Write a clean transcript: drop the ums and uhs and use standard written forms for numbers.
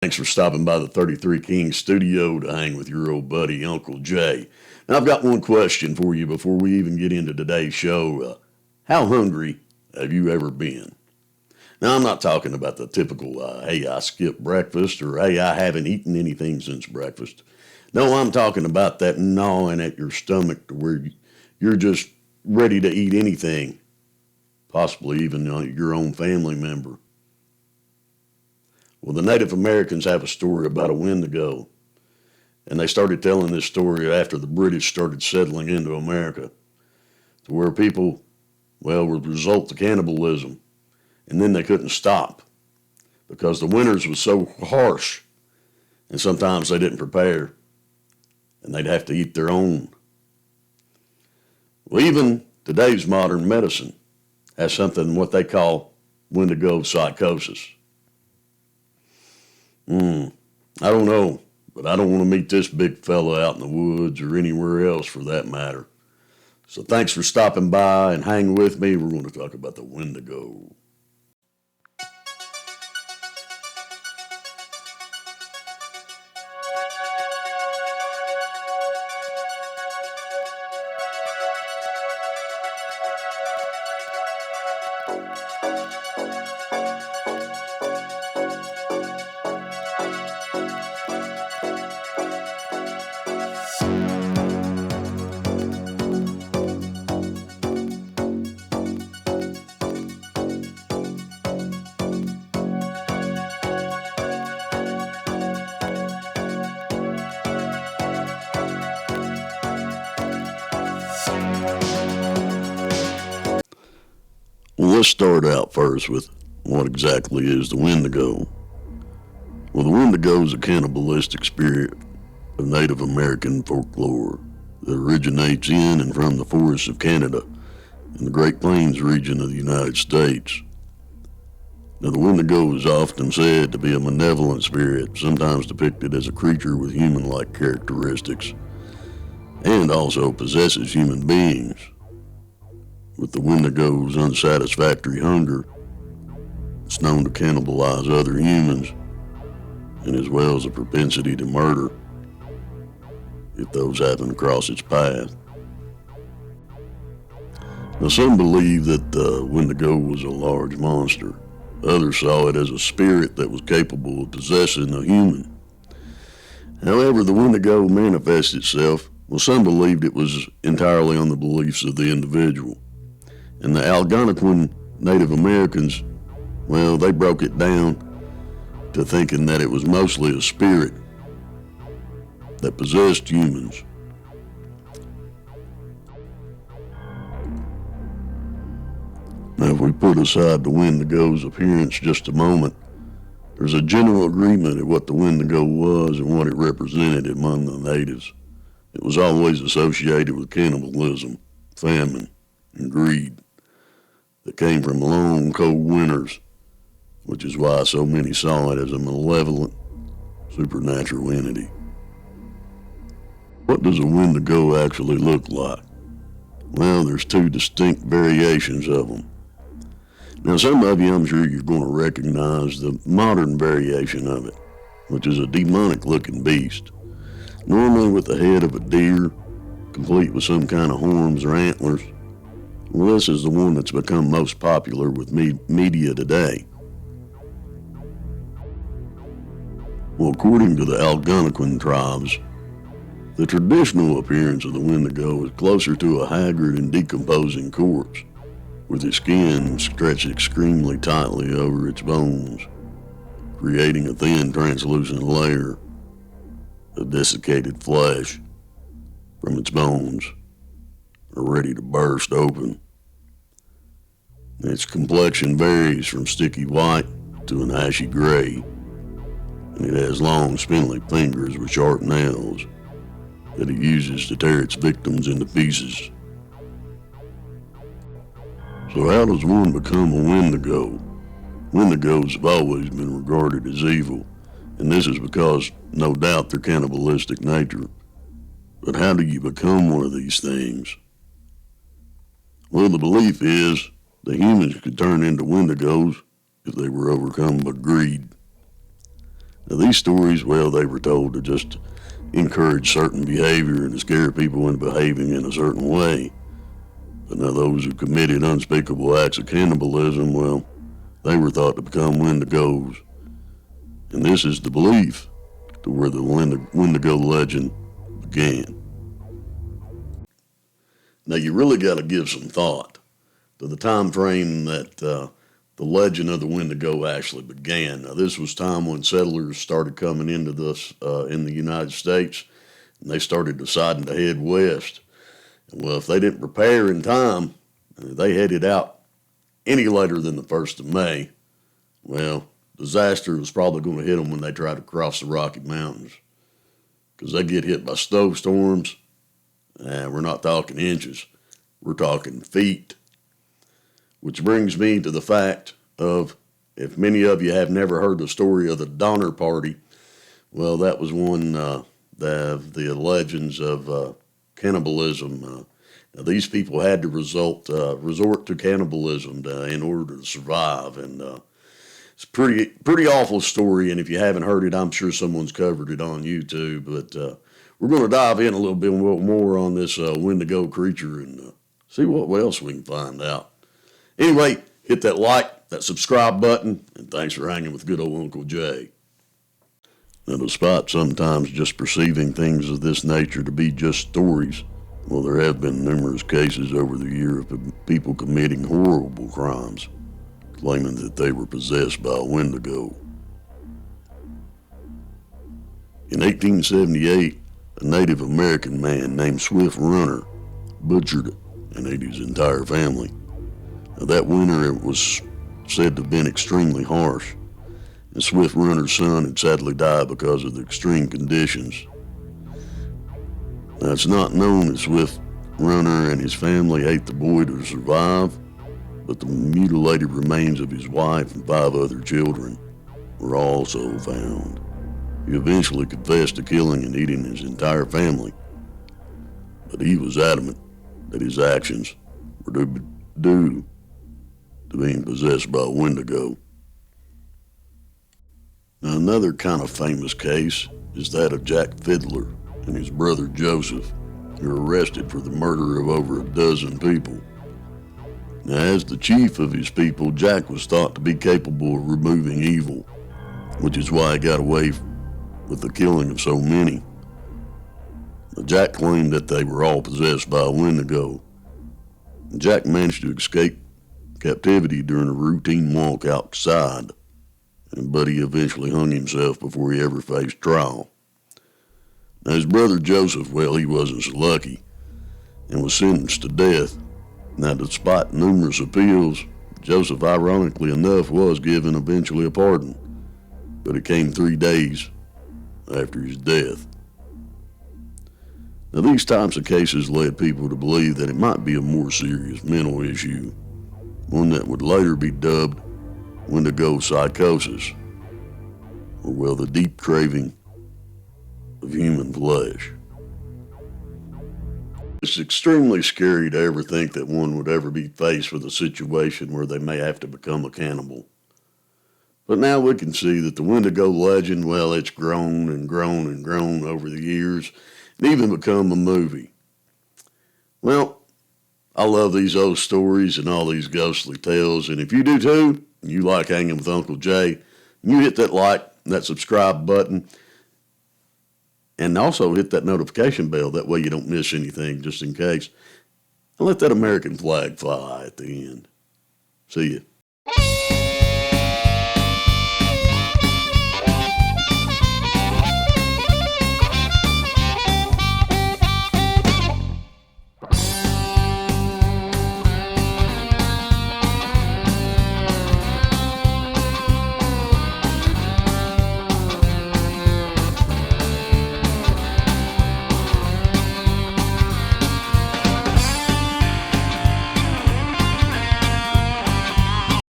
Thanks for stopping by the 33 Kings studio to hang with your old buddy, Uncle Jay. Now, I've got one question for you before we even get into today's show. How hungry have you ever been? Now, I'm not talking about the typical, hey, I skipped breakfast or hey, I haven't eaten anything since breakfast. No, I'm talking about that gnawing at your stomach to where you're just ready to eat anything, possibly even your own family member. Well, the Native Americans have a story about a Wendigo, and they started telling this story after the British started settling into America, to where people, well, would result to cannibalism, and then they couldn't stop because the winters was so harsh, and sometimes they didn't prepare, and they'd have to eat their own. Well, even today's modern medicine has something what they call Wendigo psychosis. I don't know, but I don't want to meet this big fella out in the woods or anywhere else for that matter. So thanks for stopping by and hang with me. We're going to talk about the Wendigo. Well, let's start out first with what exactly is the Wendigo. Well, the Wendigo is a cannibalistic spirit of Native American folklore that originates in and from the forests of Canada and the Great Plains region of the United States. Now, the Wendigo is often said to be a malevolent spirit, sometimes depicted as a creature with human-like characteristics, and also possesses human beings. With the Wendigo's unsatisfactory hunger, it's known to cannibalize other humans, and as well as a propensity to murder if those happen to cross its path. Now, some believe that the Wendigo was a large monster. Others saw it as a spirit that was capable of possessing a human. However, the Wendigo manifests itself, well, some believed it was entirely on the beliefs of the individual. And the Algonquin Native Americans, well, they broke it down to thinking that it was mostly a spirit that possessed humans. Now, if we put aside the Wendigo's appearance just a moment, there's a general agreement of what the Wendigo was and what it represented among the natives. It was always associated with cannibalism, famine, and greed that came from long, cold winters, which is why so many saw it as a malevolent, supernatural entity. What does a Wendigo actually look like? Well, there's two distinct variations of them. Now, some of you, I'm sure you're going to recognize the modern variation of it, which is a demonic-looking beast, normally with the head of a deer, complete with some kind of horns or antlers. Well, this is the one that's become most popular with media today. Well, according to the Algonquin tribes, the traditional appearance of the Wendigo is closer to a haggard and decomposing corpse, with its skin stretched extremely tightly over its bones, creating a thin, translucent layer of desiccated flesh from its bones are ready to burst open. Its complexion varies from sticky white to an ashy gray, and it has long, spindly fingers with sharp nails that it uses to tear its victims into pieces. So how does one become a Wendigo? Wendigos have always been regarded as evil, and this is because, no doubt, their cannibalistic nature. But how do you become one of these things? Well, the belief is that humans could turn into Wendigos if they were overcome by greed. Now, these stories, well, they were told to just encourage certain behavior and to scare people into behaving in a certain way. But now those who committed unspeakable acts of cannibalism, well, they were thought to become Wendigos. And this is the belief to where the Wendigo legend began. Now, you really got to give some thought to the time frame that the legend of the Wendigo actually began. Now, this was time when settlers started coming into this in the United States, and they started deciding to head west. Well, if they didn't prepare in time, they headed out any later than the 1st of May. Well, disaster was probably going to hit them when they tried to cross the Rocky Mountains, because they get hit by snowstorms. We're not talking inches, we're talking feet. Which brings me to the fact of, if many of you have never heard the story of the Donner Party, well, that was one of the legends of cannibalism. Now, these people had to resort to cannibalism in order to survive, and it's a pretty awful story. And if you haven't heard it, I'm sure someone's covered it on YouTube. But we're going to dive in a little bit more on this Wendigo creature and see what else we can find out. Anyway, hit that like, that subscribe button, and thanks for hanging with good old Uncle Jay. Now, despite sometimes just perceiving things of this nature to be just stories, well, there have been numerous cases over the years of people committing horrible crimes, claiming that they were possessed by a Wendigo. In 1878, a Native American man named Swift Runner butchered and ate his entire family. Now, that winter, it was said to have been extremely harsh, and Swift Runner's son had sadly died because of the extreme conditions. Now, it's not known that Swift Runner and his family ate the boy to survive, but the mutilated remains of his wife and 5 other children were also found. He eventually confessed to killing and eating his entire family, but he was adamant that his actions were due to being possessed by a Wendigo. Now, another kind of famous case is that of Jack Fiddler and his brother Joseph, who were arrested for the murder of over a dozen people. Now, as the chief of his people, Jack was thought to be capable of removing evil, which is why he got away with the killing of so many. Now, Jack claimed that they were all possessed by a Wendigo. Jack managed to escape captivity during a routine walk outside, but he eventually hung himself before he ever faced trial. Now, his brother Joseph, well, he wasn't so lucky and was sentenced to death. Now, despite numerous appeals, Joseph, ironically enough, was given eventually a pardon, but it came 3 days after his death. Now, these types of cases led people to believe that it might be a more serious mental issue, one that would later be dubbed Wendigo psychosis, or, well, the deep craving of human flesh. It's extremely scary to ever think that one would ever be faced with a situation where they may have to become a cannibal. But now we can see that the Wendigo legend, well, it's grown and grown and grown over the years, and even become a movie. Well, I love these old stories and all these ghostly tales, and if you do too, and you like hanging with Uncle Jay, you hit that like, that subscribe button, and also hit that notification bell. That way you don't miss anything, just in case. And let that American flag fly at the end. See ya.